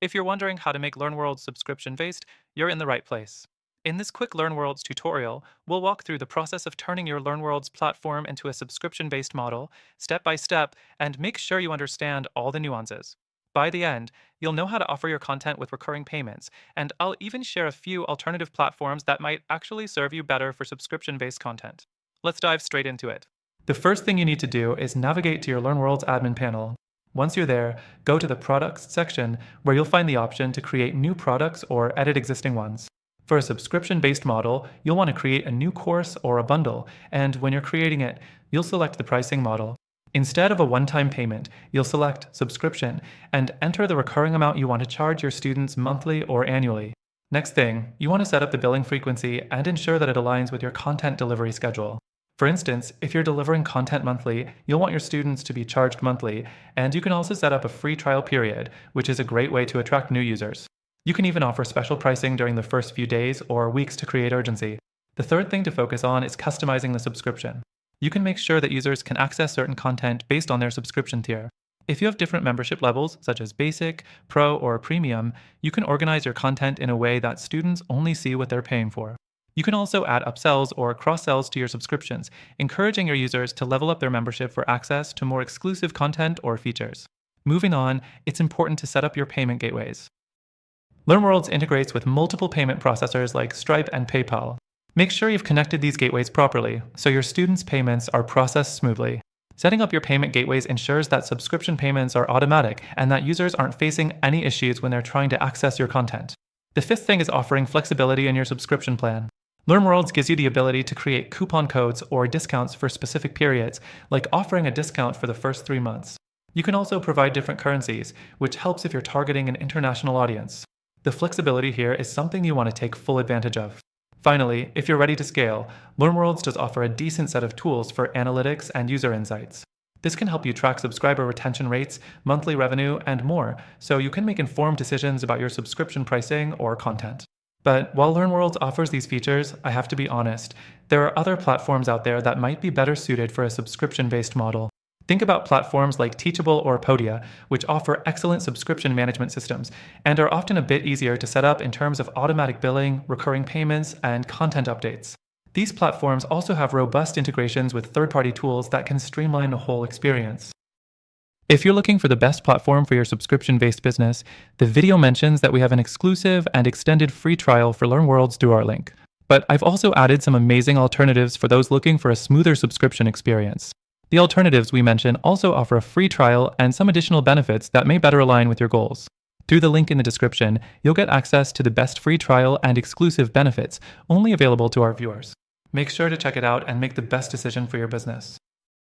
If you're wondering how to make LearnWorlds subscription-based, you're in the right place. In this quick LearnWorlds tutorial, we'll walk through the process of turning your LearnWorlds platform into a subscription-based model, step by step, and make sure you understand all the nuances. By the end, you'll know how to offer your content with recurring payments, and I'll even share a few alternative platforms that might actually serve you better for subscription-based content. Let's dive straight into it. The first thing you need to do is navigate to your LearnWorlds admin panel. Once you're there, go to the Products section where you'll find the option to create new products or edit existing ones. For a subscription-based model, you'll want to create a new course or a bundle, and when you're creating it, you'll select the pricing model. Instead of a one-time payment, you'll select Subscription and enter the recurring amount you want to charge your students monthly or annually. Next thing, you want to set up the billing frequency and ensure that it aligns with your content delivery schedule. For instance, if you're delivering content monthly, you'll want your students to be charged monthly, and you can also set up a free trial period, which is a great way to attract new users. You can even offer special pricing during the first few days or weeks to create urgency. The third thing to focus on is customizing the subscription. You can make sure that users can access certain content based on their subscription tier. If you have different membership levels, such as Basic, Pro, or Premium, you can organize your content in a way that students only see what they're paying for. You can also add upsells or cross-sells to your subscriptions, encouraging your users to level up their membership for access to more exclusive content or features. Moving on, it's important to set up your payment gateways. LearnWorlds integrates with multiple payment processors like Stripe and PayPal. Make sure you've connected these gateways properly, so your students' payments are processed smoothly. Setting up your payment gateways ensures that subscription payments are automatic and that users aren't facing any issues when they're trying to access your content. The fifth thing is offering flexibility in your subscription plan. LearnWorlds gives you the ability to create coupon codes or discounts for specific periods, like offering a discount for the first 3 months. You can also provide different currencies, which helps if you're targeting an international audience. The flexibility here is something you want to take full advantage of. Finally, if you're ready to scale, LearnWorlds does offer a decent set of tools for analytics and user insights. This can help you track subscriber retention rates, monthly revenue, and more, so you can make informed decisions about your subscription pricing or content. But while LearnWorlds offers these features, I have to be honest, there are other platforms out there that might be better suited for a subscription-based model. Think about platforms like Teachable or Podia, which offer excellent subscription management systems and are often a bit easier to set up in terms of automatic billing, recurring payments, and content updates. These platforms also have robust integrations with third-party tools that can streamline the whole experience. If you're looking for the best platform for your subscription-based business, the video mentions that we have an exclusive and extended free trial for LearnWorlds through our link. But I've also added some amazing alternatives for those looking for a smoother subscription experience. The alternatives we mention also offer a free trial and some additional benefits that may better align with your goals. Through the link in the description, you'll get access to the best free trial and exclusive benefits only available to our viewers. Make sure to check it out and make the best decision for your business.